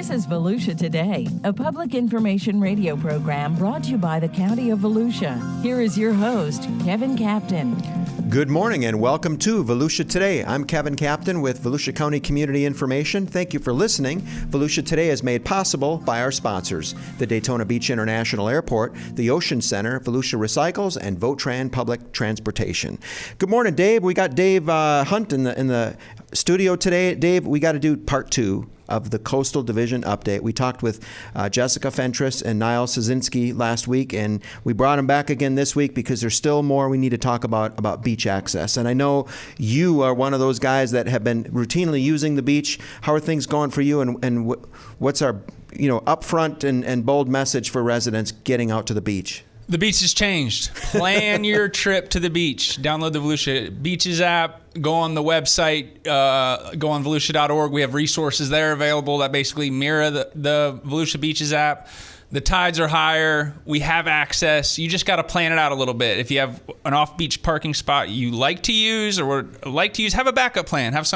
This is Volusia Today, a public information radio program brought to you by the County of Volusia. Here is your host, Kevin Captain. Good morning and welcome to Volusia Today. I'm Kevin Captain with Volusia County Community Information. Thank you for listening. Volusia Today is made possible by our sponsors, the Daytona Beach International Airport, the Ocean Center, Volusia Recycles, and Votran Public Transportation. Good morning, Dave. We got Dave Hunt in the studio today. Dave, we got to do part 2 of the Coastal Division update. We talked with Jessica Fentress and Niles Cyzycki last week, and we brought them back again this week because there's still more we need to talk about beach access. And I know you are one of those guys that have been routinely using the beach. How are things going for you, and what's our upfront and bold message for residents getting out to the beach? The beach has changed. Plan your trip to the beach. Download the Volusia Beaches app. Go on the website. Go on volusia.org. We have resources there available that basically mirror the Volusia Beaches app. The tides are higher. We have access. You just got to plan it out a little bit. If you have an off-beach parking spot you like to use have a backup plan. Have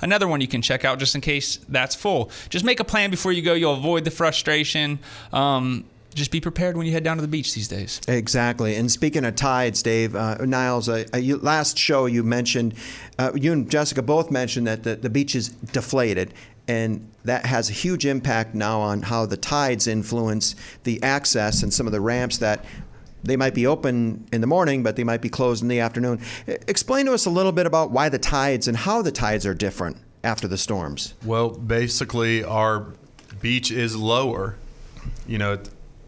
another one you can check out just in case that's full. Just make a plan before you go. You'll avoid the frustration. Just be prepared when you head down to the beach these days. Exactly. And speaking of tides, Dave, Niles, last show you mentioned, you and Jessica both mentioned that the beach is deflated. And that has a huge impact now on how the tides influence the access and some of the ramps that they might be open in the morning, but they might be closed in the afternoon. Explain to us a little bit about why the tides and how the tides are different after the storms. Well, basically, our beach is lower,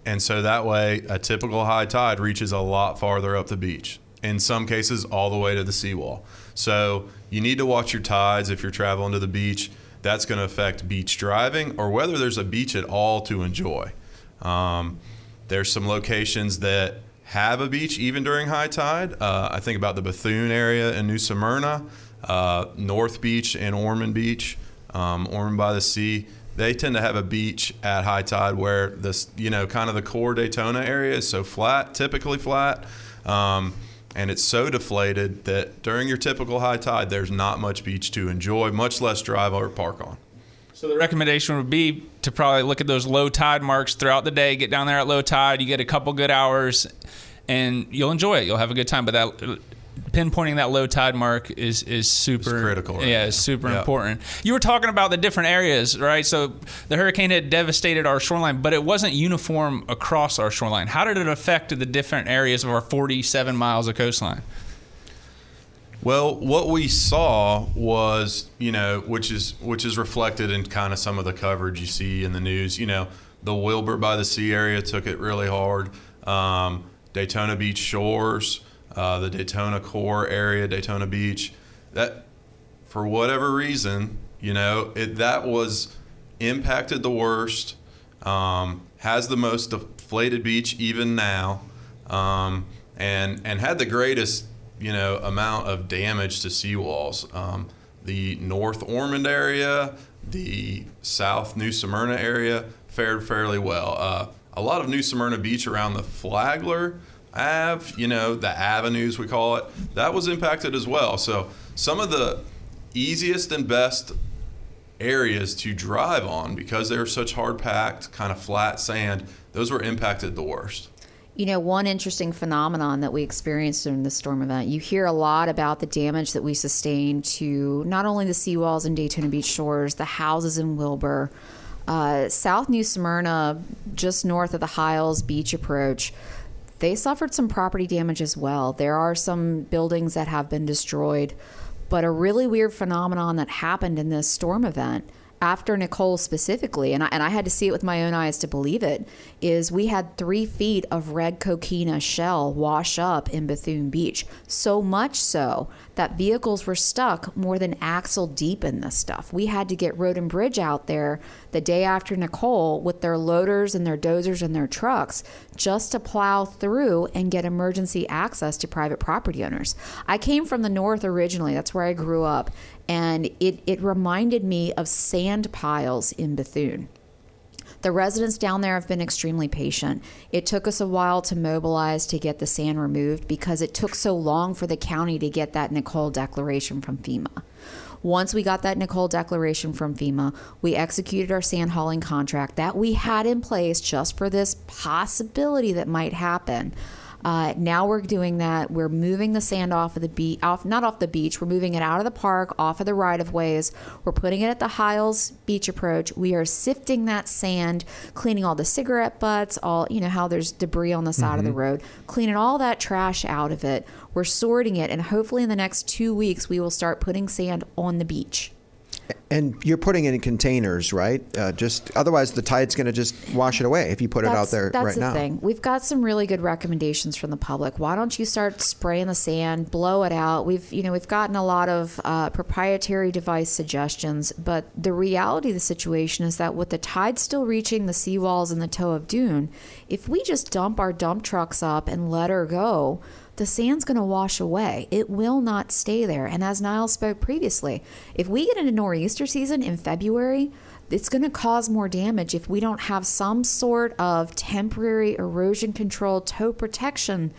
and so that way a typical high tide reaches a lot farther up the beach, in some cases all the way to the seawall. So you need to watch your tides if you're traveling to the beach. That's going to affect beach driving or whether there's a beach at all to enjoy. There's some locations that have a beach even during high tide. I think about the Bethune area in New Smyrna, North Beach and Ormond Beach, Ormond by the Sea. They tend to have a beach at high tide where this, kind of the core Daytona area is so flat, typically flat, and it's so deflated that during your typical high tide, there's not much beach to enjoy, much less drive or park on. So the recommendation would be to probably look at those low tide marks throughout the day, get down there at low tide, you get a couple good hours, and you'll enjoy it. You'll have a good time, but that pinpointing that low tide mark is super critical. Right? Yeah, it's super important. You were talking about the different areas, right? So the hurricane had devastated our shoreline, but it wasn't uniform across our shoreline. How did it affect the different areas of our 47 miles of coastline? Well, what we saw was, which is reflected in kind of some of the coverage you see in the news. The Wilbur by the Sea area took it really hard. Daytona Beach shores. The Daytona core area, Daytona Beach, that for whatever reason, that was impacted the worst, has the most deflated beach even now, and had the greatest, amount of damage to seawalls. The North Ormond area, the South New Smyrna area fared fairly well. A lot of New Smyrna Beach around the Flagler Ave, the avenues we call it, that was impacted as well. So some of the easiest and best areas to drive on, because they're such hard packed, kind of flat sand, those were impacted the worst. One interesting phenomenon that we experienced during the storm event, you hear a lot about the damage that we sustained to not only the seawalls and Daytona Beach shores, the houses in Wilbur, South New Smyrna, just north of the Hiles Beach approach. They suffered some property damage as well. There are some buildings that have been destroyed, but a really weird phenomenon that happened in this storm event after Nicole specifically, and I had to see it with my own eyes to believe it, is we had 3 feet of red coquina shell wash up in Bethune Beach. So much so that vehicles were stuck more than axle deep in this stuff. We had to get Road and Bridge out there the day after Nicole with their loaders and their dozers and their trucks just to plow through and get emergency access to private property owners. I came from the north originally. That's where I grew up. And it reminded me of sand piles in Bethune. The residents down there have been extremely patient. It took us a while to mobilize to get the sand removed because it took so long for the county to get that Nicole declaration from FEMA. Once we got that Nicole declaration from FEMA, we executed our sand hauling contract that we had in place just for this possibility that might happen. Now we're doing that. We're moving the sand off of the beach, not off the beach. We're moving it out of the park, off of the right-of-ways. We're putting it at the Niles beach approach. We are sifting that sand, cleaning all the cigarette butts, all, how there's debris on the side of the road, cleaning all that trash out of it. We're sorting it, and hopefully in the next 2 weeks, we will start putting sand on the beach. And you're putting it in containers, right? Just otherwise, the tide's going to just wash it away if you put it out there right now. That's the thing. We've got some really good recommendations from the public. Why don't you start spraying the sand, blow it out? We've gotten a lot of proprietary device suggestions, but the reality of the situation is that with the tide still reaching the seawalls and the toe of dune, if we just dump our dump trucks up and let her go, the sand's going to wash away. It will not stay there. And as Niles spoke previously, if we get into nor'easter season in February, it's going to cause more damage if we don't have some sort of temporary erosion control toe protection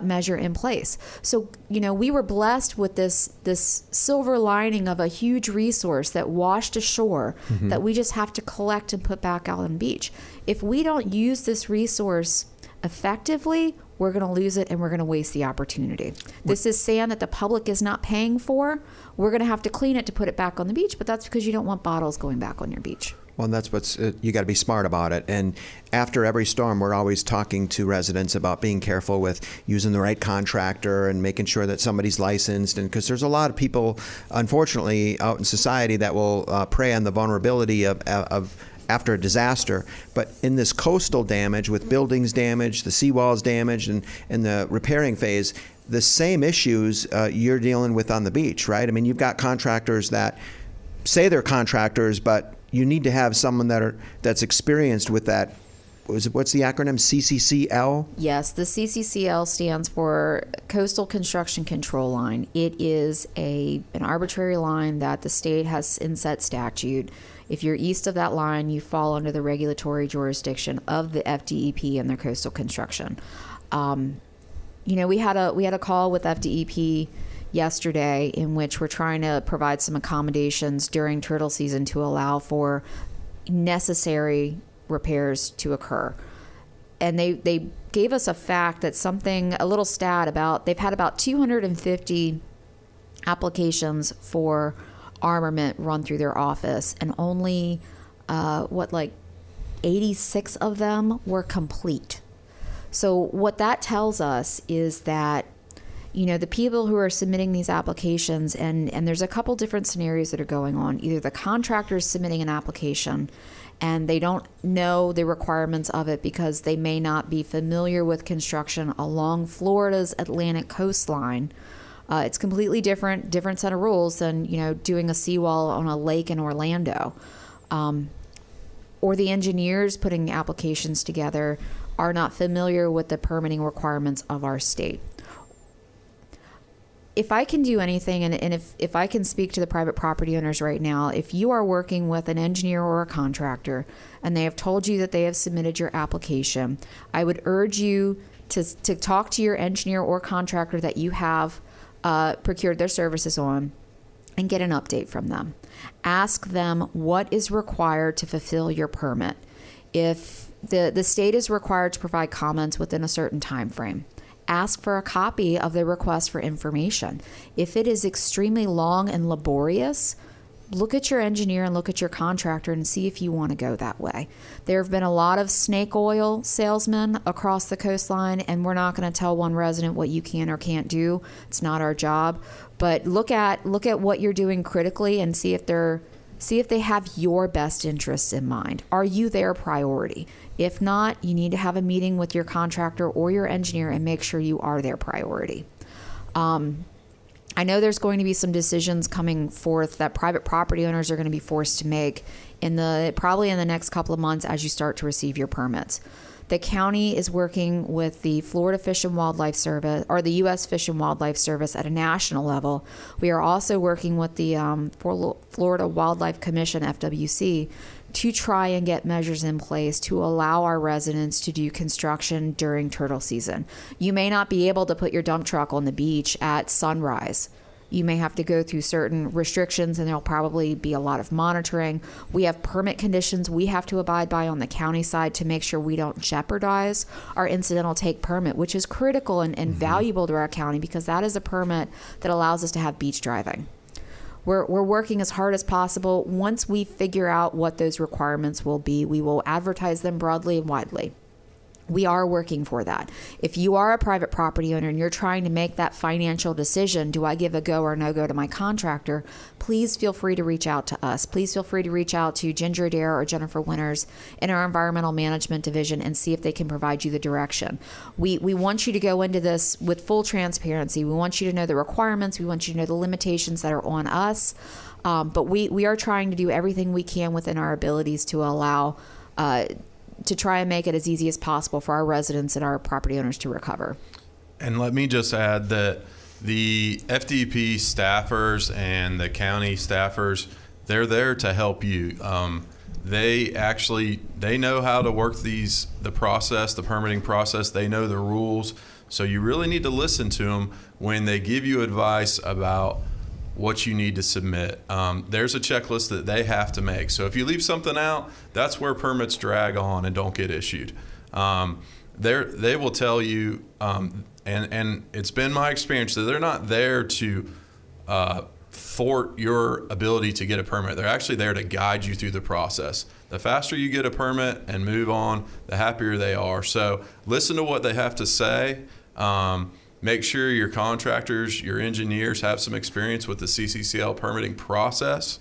measure in place. So, we were blessed with this silver lining of a huge resource that washed ashore that we just have to collect and put back out on the beach. If we don't use this resource effectively, we're going to lose it and we're going to waste the opportunity. This is sand that the public is not paying for. We're going to have to clean it to put it back on the beach, but that's because you don't want bottles going back on your beach. Well, and that's what's you got to be smart about it. And after every storm, we're always talking to residents about being careful with using the right contractor and making sure that somebody's licensed. And because there's a lot of people, unfortunately, out in society that will prey on the vulnerability of after a disaster. But in this coastal damage, with buildings damaged, the seawalls damaged, and the repairing phase, the same issues you're dealing with on the beach, right? I mean, you've got contractors that say they're contractors, but you need to have someone that's experienced with that. What's the acronym? CCCL? Yes, the CCCL stands for Coastal Construction Control Line. It is an arbitrary line that the state has in set statute. If you're east of that line, you fall under the regulatory jurisdiction of the FDEP and their coastal construction. We had a call with FDEP yesterday in which we're trying to provide some accommodations during turtle season to allow for necessary repairs to occur. And they gave us a fact that a little stat about they've had about 250 applications for armament run through their office, and only 86 of them were complete. So what that tells us is that the people who are submitting these applications, and there's a couple different scenarios that are going on. Either the contractor is submitting an application and they don't know the requirements of it because they may not be familiar with construction along Florida's Atlantic coastline. It's completely different set of rules than, doing a seawall on a lake in Orlando. Or the engineers putting applications together are not familiar with the permitting requirements of our state. If I can do anything, and if I can speak to the private property owners right now, if you are working with an engineer or a contractor and they have told you that they have submitted your application, I would urge you to talk to your engineer or contractor that you have procured their services on and get an update from them. Ask them what is required to fulfill your permit. If the state is required to provide comments within a certain time frame, ask for a copy of the request for information. If it is extremely long and laborious, look at your engineer and look at your contractor and see if you want to go that way. There have been a lot of snake oil salesmen across the coastline, and we're not going to tell one resident what you can or can't do. It's not our job. But look at what you're doing critically and see if they have your best interests in mind. Are you their priority? If not, you need to have a meeting with your contractor or your engineer and make sure you are their priority. I know there's going to be some decisions coming forth that private property owners are going to be forced to make probably in the next couple of months as you start to receive your permits. The county is working with the Florida Fish and Wildlife Service, or the U.S. Fish and Wildlife Service at a national level. We are also working with the Florida Wildlife Commission, FWC, to try and get measures in place to allow our residents to do construction during turtle season. You may not be able to put your dump truck on the beach at sunrise You may have to go through certain restrictions, and there'll probably be a lot of monitoring. We have permit conditions we have to abide by on the county side to make sure we don't jeopardize our incidental take permit, which is critical and valuable to our county, because that is a permit that allows us to have beach driving. We're working as hard as possible. Once we figure out what those requirements will be, we will advertise them broadly and widely. We are working for that. If you are a private property owner and you're trying to make that financial decision, do I give a go or no go to my contractor? Please feel free to reach out to us. Please feel free to reach out to Ginger Adair or Jennifer Winters in our environmental management division and see if they can provide you the direction. We want you to go into this with full transparency. We want you to know the requirements. We want you to know the limitations that are on us. But we are trying to do everything we can within our abilities to allow to try and make it as easy as possible for our residents and our property owners to recover. And let me just add that the FDP staffers and the county staffers, they're there to help you. They know how to work the permitting process. They know the rules. So you really need to listen to them when they give you advice about what you need to submit. There's a checklist that they have to make. So if you leave something out, that's where permits drag on and don't get issued. They will tell you, and it's been my experience that they're not there to thwart your ability to get a permit. They're actually there to guide you through the process. The faster you get a permit and move on, the happier they are. So listen to what they have to say. Make sure your contractors, your engineers have some experience with the CCCL permitting process.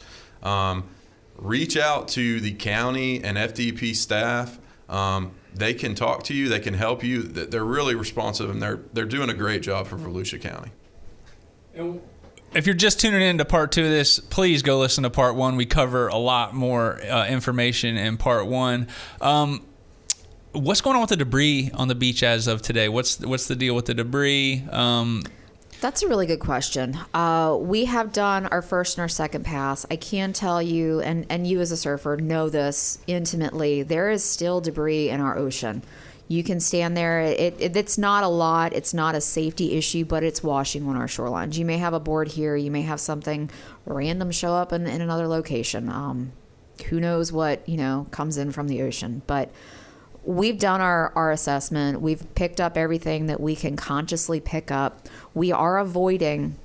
Reach out to the county and FDP staff. They can talk to you. They can help you. They're really responsive, and they're doing a great job for Volusia County. If you're just tuning in to part 2 of this, please go listen to part 1. We cover a lot more information in part 1. What's going on with the debris on the beach as of today? What's the deal with the debris? That's a really good question. We have done our first and our second pass. I can tell you, and you as a surfer know this intimately, there is still debris in our ocean. You can stand there. It's not a lot. It's not a safety issue, but it's washing on our shorelines. You may have a board here. You may have something random show up in another location. Who knows what comes in from the ocean, but we've done our assessment. We've picked up everything that we can consciously pick up. We are avoiding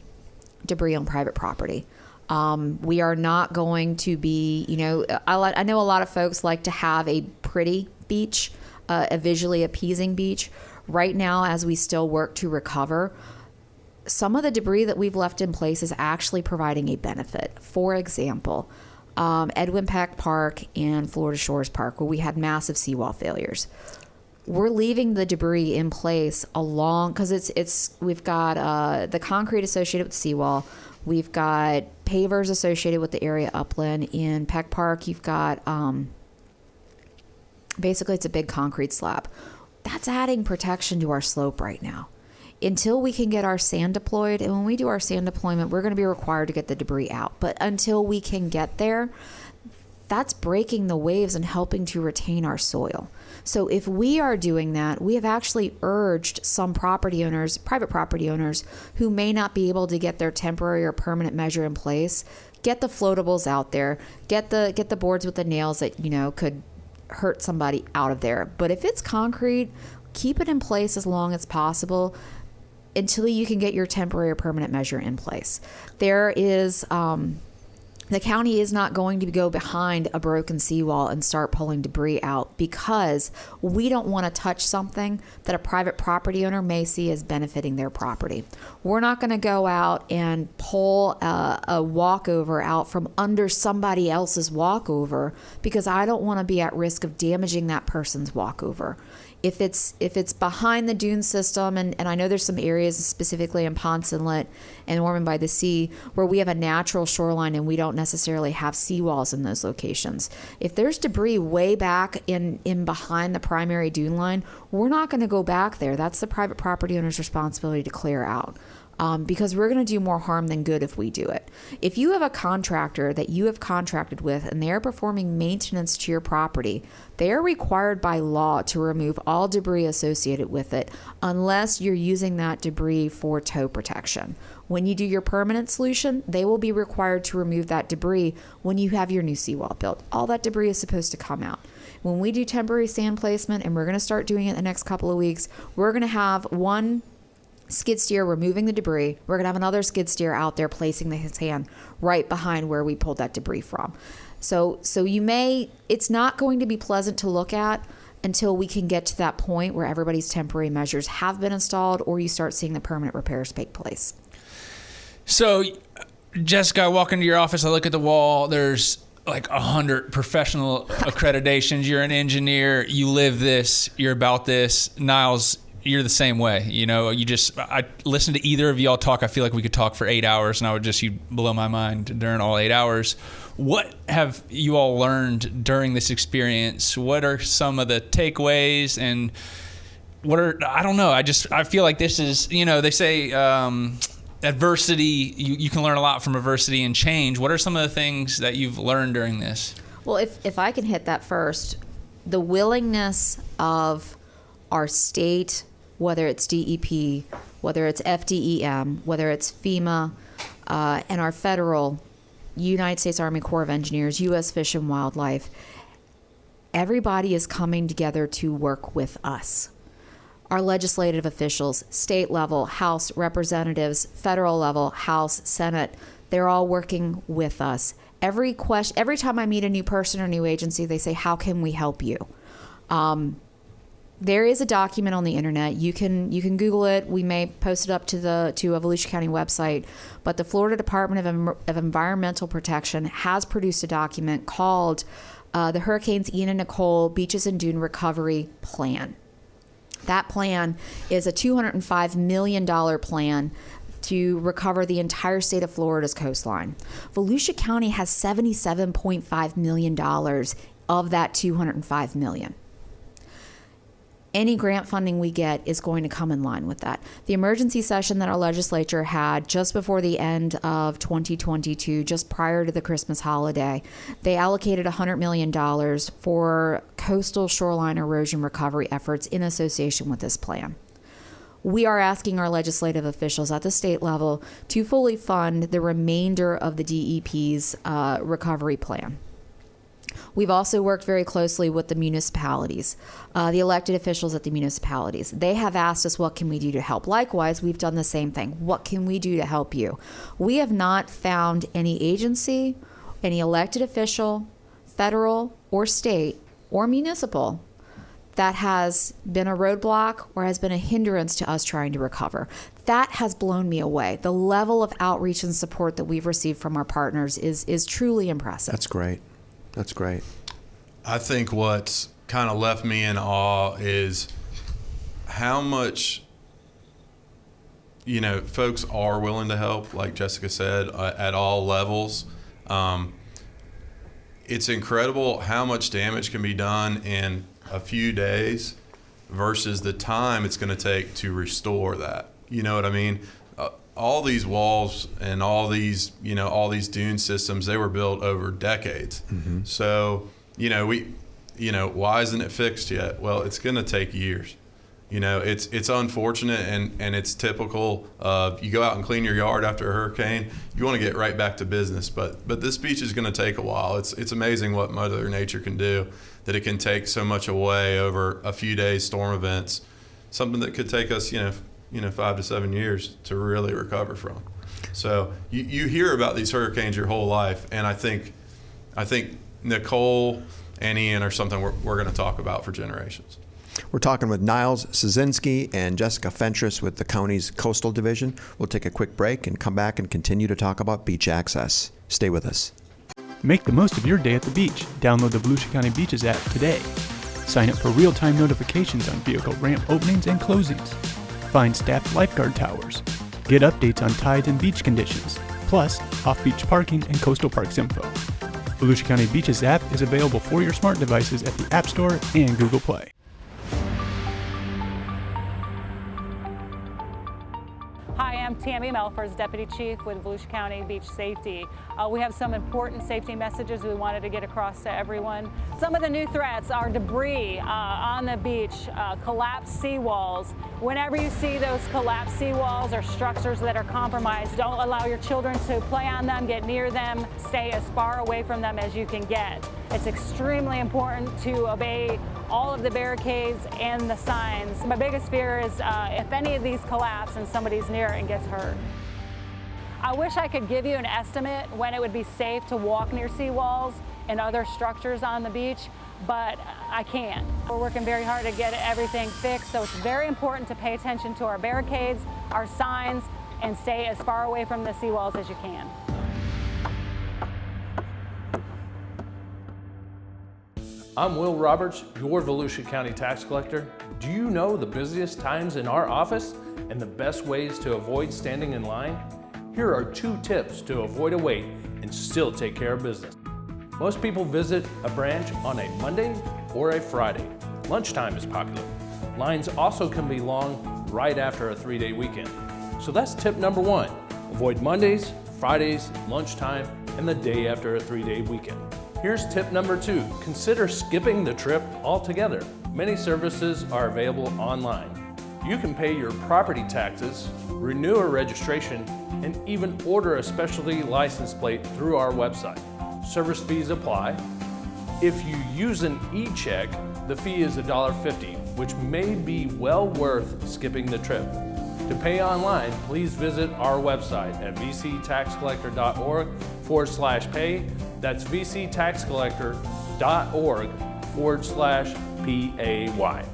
debris on private property. We are not going to be, I know a lot of folks like to have a pretty beach, a visually appeasing beach. Right now, as we still work to recover, some of the debris that we've left in place is actually providing a benefit. For example, Edwin Peck Park and Florida Shores Park, where we had massive seawall failures. We're leaving the debris in place along, because we've got the concrete associated with the seawall. We've got pavers associated with the area upland. In Peck Park, you've got basically it's a big concrete slab. That's adding protection to our slope right now. Until we can get our sand deployed, and when we do our sand deployment, we're going to be required to get the debris out. But until we can get there, that's breaking the waves and helping to retain our soil. So if we are doing that, we have actually urged some property owners, private property owners, who may not be able to get their temporary or permanent measure in place, get the floatables out there, get the boards with the nails that could hurt somebody out of there. But if it's concrete, keep it in place as long as possible until you can get your temporary or permanent measure in place. There is, the county is not going to go behind a broken seawall and start pulling debris out, because we don't want to touch something that a private property owner may see as benefiting their property. We're not going to go out and pull a walkover out from under somebody else's walkover, because I don't want to be at risk of damaging that person's walkover. If it's behind the dune system, and I know there's some areas specifically in Ponce Inlet and Ormond by the Sea where we have a natural shoreline and we don't necessarily have seawalls in those locations. If there's debris way back in behind the primary dune line, we're not going to go back there. That's the private property owner's responsibility to clear out. Because we're going to do more harm than good if we do it. If you have a contractor that you have contracted with and they're performing maintenance to your property, they are required by law to remove all debris associated with it unless you're using that debris for tow protection. When you do your permanent solution, they will be required to remove that debris when you have your new seawall built. All that debris is supposed to come out. When we do temporary sand placement, and we're going to start doing it in the next couple of weeks, we're going to have one skid steer removing the debris. We're going to have another skid steer out there placing the sand right behind where we pulled that debris from. So it's not going to be pleasant to look at until we can get to that point where everybody's temporary measures have been installed, or you start seeing the permanent repairs take place. So, Jessica, I walk into your office, I look at the wall, there's like 100 professional accreditations. You're an engineer, you live this, you're about this. Niles, you're the same way. I listen to either of y'all talk, I feel like we could talk for 8 hours, and you'd blow my mind during all 8 hours. What have you all learned during this experience? What are some of the takeaways, and I feel like this is, they say, adversity, you can learn a lot from adversity and change. What are some of the things that you've learned during this? Well, if I can hit that first, the willingness of our state, whether it's DEP, whether it's FDEM, whether it's FEMA, and our federal United States Army Corps of Engineers, U.S. Fish and Wildlife, everybody is coming together to work with us. Our legislative officials, state level, House representatives, federal level, House, Senate, they're all working with us. Every time I meet a new person or new agency, they say, how can we help you? There is a document on the internet. You can Google it. We may post it up to a Volusia County website. But the Florida Department of Environmental Protection has produced a document called the Hurricanes Ian and Nicole Beaches and Dune Recovery Plan. That plan is a $205 million plan to recover the entire state of Florida's coastline. Volusia County has $77.5 million of that $205 million. Any grant funding we get is going to come in line with that. The emergency session that our legislature had just before the end of 2022, just prior to the Christmas holiday, they allocated $100 million for coastal shoreline erosion recovery efforts in association with this plan. We are asking our legislative officials at the state level to fully fund the remainder of the DEP's recovery plan. We've also worked very closely with the municipalities, the elected officials at the municipalities. They have asked us, what can we do to help? Likewise, we've done the same thing. What can we do to help you? We have not found any agency, any elected official, federal or state or municipal, that has been a roadblock or has been a hindrance to us trying to recover. That has blown me away. The level of outreach and support that we've received from our partners is truly impressive. That's great. That's great. I think what's kind of left me in awe is how much, folks are willing to help, like Jessica said, at all levels. It's incredible how much damage can be done in a few days versus the time it's going to take to restore that. You know what I mean? All these walls and all these dune systems, they were built over decades. Mm-hmm. So, why isn't it fixed yet? Well, it's going to take years. It's unfortunate and it's typical of, you go out and clean your yard after a hurricane, you want to get right back to business. But this beach is going to take a while. It's amazing what Mother Nature can do, that it can take so much away over a few days, storm events, something that could take us, 5 to 7 years to really recover from. So you hear about these hurricanes your whole life, and I think Nicole and Ian are something we're going to talk about for generations. We're talking with Niles Cyzycki and Jessica Fentress with the county's Coastal Division. We'll take a quick break and come back and continue to talk about beach access. Stay with us. Make the most of your day at the beach. Download the Volusia County Beaches app today. Sign up for real-time notifications on vehicle ramp openings and closings. Find staffed lifeguard towers. Get updates on tides and beach conditions, plus off-beach parking and coastal parks info. Volusia County Beaches app is available for your smart devices at the App Store and Google Play. Hi, I'm Tammy Melfors, Deputy Chief with Volusia County Beach Safety. We have some important safety messages we wanted to get across to everyone. Some of the new threats are debris on the beach, collapsed seawalls. Whenever you see those collapsed seawalls or structures that are compromised, don't allow your children to play on them, get near them, stay as far away from them as you can get. It's extremely important to obey all of the barricades and the signs. My biggest fear is if any of these collapse and somebody's near it and gets hurt. I wish I could give you an estimate when it would be safe to walk near seawalls and other structures on the beach, but I can't. We're working very hard to get everything fixed, so it's very important to pay attention to our barricades, our signs, and stay as far away from the seawalls as you can. I'm Will Roberts, your Volusia County tax collector. Do you know the busiest times in our office and the best ways to avoid standing in line? Here are 2 tips to avoid a wait and still take care of business. Most people visit a branch on a Monday or a Friday. Lunchtime is popular. Lines also can be long right after a 3-day weekend. So that's tip number 1. Avoid Mondays, Fridays, lunchtime, and the day after a 3-day weekend. Here's tip number 2. Consider skipping the trip altogether. Many services are available online. You can pay your property taxes, renew a registration, and even order a specialty license plate through our website. Service fees apply. If you use an e-check, the fee is $1.50, which may be well worth skipping the trip. To pay online, please visit our website at vctaxcollector.org/pay. That's vctaxcollector.org/PAY.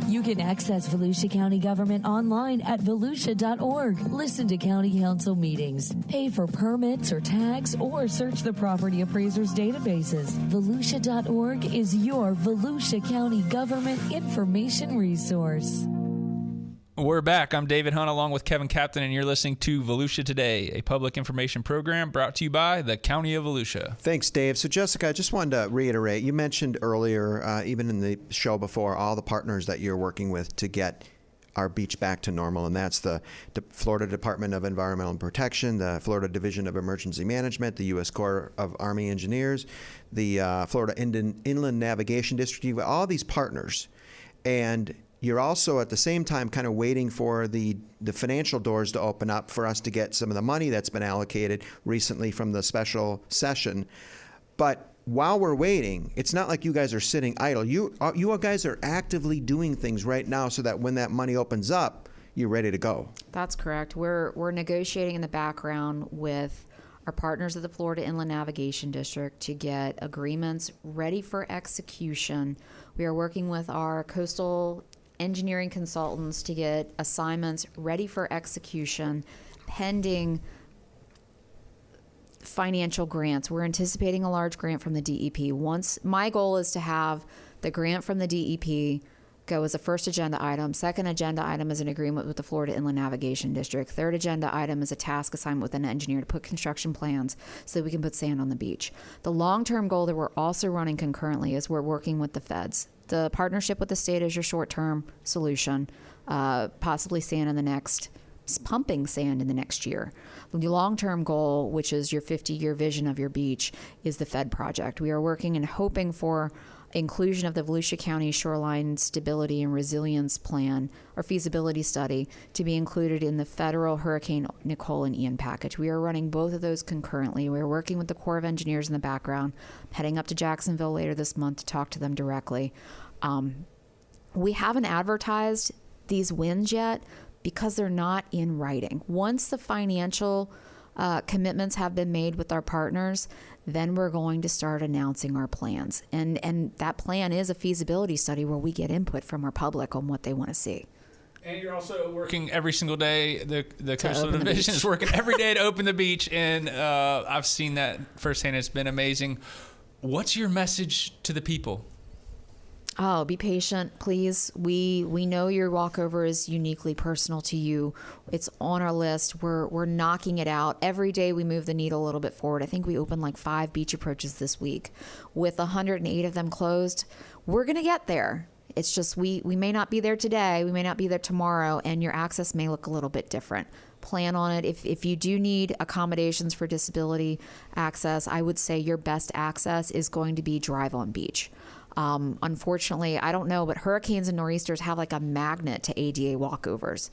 You can access Volusia County government online at volusia.org. Listen to county council meetings, pay for permits or tags, or search the property appraisers' databases. Volusia.org is your Volusia County government information resource. We're back. I'm David Hunt along with Kevin Captain, and you're listening to Volusia Today, a public information program brought to you by the County of Volusia. Thanks, Dave. So, Jessica, I just wanted to reiterate, you mentioned earlier, even in the show before, all the partners that you're working with to get our beach back to normal, and that's the Florida Department of Environmental Protection, the Florida Division of Emergency Management, the U.S. Corps of Army Engineers, the Florida Inland Navigation District. You've got all these partners, and you're also at the same time kind of waiting for the financial doors to open up for us to get some of the money that's been allocated recently from the special session. But while we're waiting, it's not like you guys are sitting idle. You guys are actively doing things right now so that when that money opens up, you're ready to go. That's correct. We're negotiating in the background with our partners at the Florida Inland Navigation District to get agreements ready for execution. We are working with our coastal engineering consultants to get assignments ready for execution pending financial grants. We're anticipating a large grant from the DEP. My goal is to have the grant from the DEP go as a first agenda item. Second agenda item is an agreement with the Florida Inland Navigation District. Third agenda item is a task assignment with an engineer to put construction plans so that we can put sand on the beach. The long-term goal that we're also running concurrently is we're working with the feds. The partnership with the state is your short-term solution, possibly pumping sand in the next year. The long-term goal, which is your 50-year vision of your beach, is the Fed project. We are working and hoping for inclusion of the Volusia County Shoreline Stability and Resilience Plan or feasibility study to be included in the federal Hurricane Nicole and Ian package. We are running both of those concurrently. We are working with the Corps of Engineers in the background, heading up to Jacksonville later this month to talk to them directly. We haven't advertised these wins yet because they're not in writing. Once the financial commitments have been made with our partners, then we're going to start announcing our plans. And that plan is a feasibility study where we get input from our public on what they want to see. And you're also working every single day. The Coastal Division is working every day to open the beach, and I've seen that firsthand. It's been amazing. What's your message to the people? Oh, be patient, please. We know your walkover is uniquely personal to you. It's on our list. We're knocking it out. Every day we move the needle a little bit forward. I think we opened like 5 beach approaches this week. With 108 of them closed, we're going to get there. It's just we may not be there today, we may not be there tomorrow, and your access may look a little bit different. Plan on it. If you do need accommodations for disability access, I would say your best access is going to be drive on beach. Unfortunately, I don't know, but hurricanes and nor'easters have like a magnet to ADA walkovers.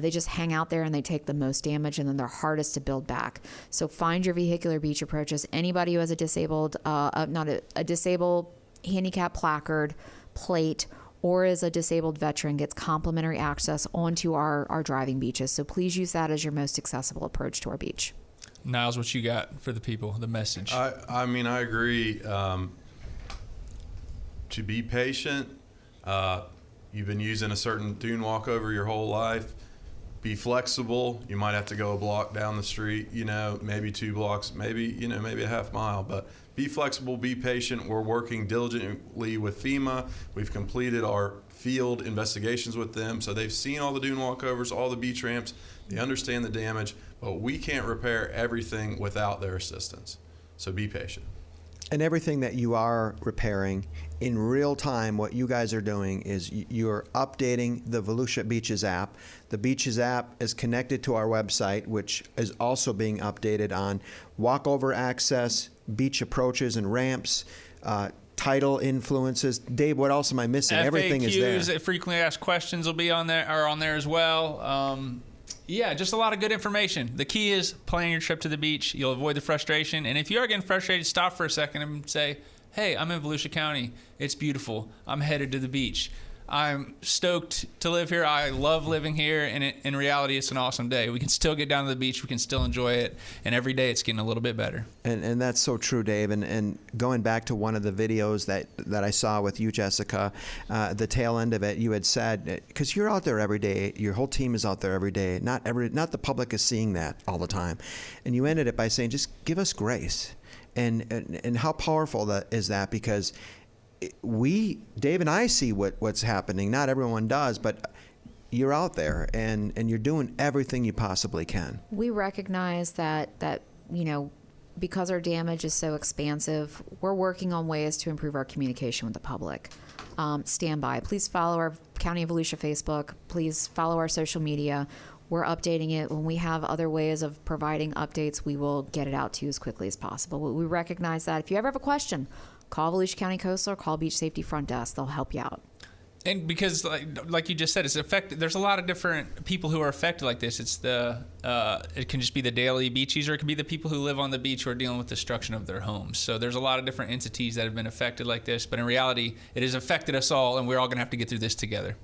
They just hang out there and they take the most damage, and then they're hardest to build back. So find your vehicular beach approaches. Anybody who has a disabled, a disabled handicap placard, plate, or is a disabled veteran gets complimentary access onto our driving beaches. So please use that as your most accessible approach to our beach. Niles, what you got for the people, the message? I mean, I agree. To be patient. You've been using a certain dune walkover your whole life. Be flexible. You might have to go a block down the street, maybe 2 blocks, maybe a half mile, but be flexible, be patient. We're working diligently with FEMA. We've completed our field investigations with them. So they've seen all the dune walkovers, all the beach ramps. They understand the damage, but we can't repair everything without their assistance. So be patient. And everything that you are repairing in real time, what you guys are doing is you're updating the Volusia Beaches app. The Beaches app is connected to our website, which is also being updated on walkover access, beach approaches and ramps, Tidal influences. Dave, what else am I missing? Everything is there. FAQs, frequently asked questions will be on there, are on there as well. Yeah, just a lot of good information. The key is planning your trip to the beach. You'll avoid the frustration. And if you are getting frustrated, stop for a second and say, hey, I'm in Volusia County. It's beautiful. I'm headed to the beach. I'm stoked to live here. I love living here. And in reality, it's an awesome day. We can still get down to the beach. We can still enjoy it. And every day it's getting a little bit better. And that's so true, Dave. And going back to one of the videos that I saw with you, Jessica, the tail end of it, you had said, because you're out there every day, your whole team is out there every day. Not the public is seeing that all the time. And you ended it by saying, just give us grace. And how powerful that is that, because Dave and I see what's happening. Not everyone does, but you're out there and you're doing everything you possibly can. We recognize that because our damage is so expansive, we're working on ways to improve our communication with the public. Stand by. Please follow our County of Volusia Facebook. Please follow our social media. We're updating it. When we have other ways of providing updates, we will get it out to you as quickly as possible. We recognize that. If you ever have a question, call Volusia County Coastal or call Beach Safety Front Desk. They'll help you out. And because, like you just said, it's affected. There's a lot of different people who are affected like this. It's it can just be the daily beach user. It can be the people who live on the beach who are dealing with destruction of their homes. So there's a lot of different entities that have been affected like this. But in reality, it has affected us all, and we're all going to have to get through this together.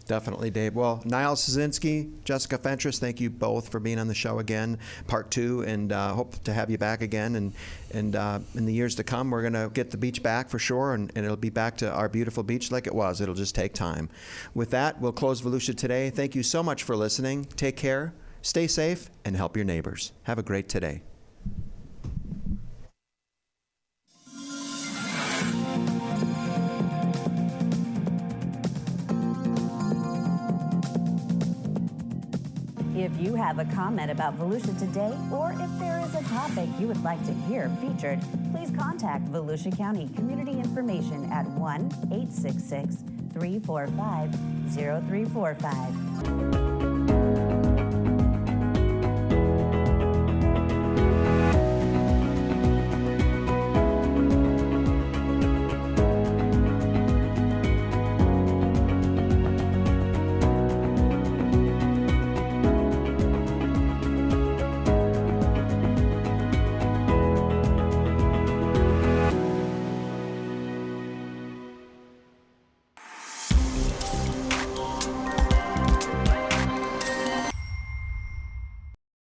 Definitely, Dave. Well, Niles Cyzycki, Jessica Fentress, thank you both for being on the show again, part 2, and hope to have you back again. And in the years to come, we're going to get the beach back for sure, and it'll be back to our beautiful beach like it was. It'll just take time. With that, we'll close Volusia Today. Thank you so much for listening. Take care, stay safe, and help your neighbors. Have a great today. If you have a comment about Volusia Today, or if there is a topic you would like to hear featured, please contact Volusia County Community Information at 1-866-345-0345.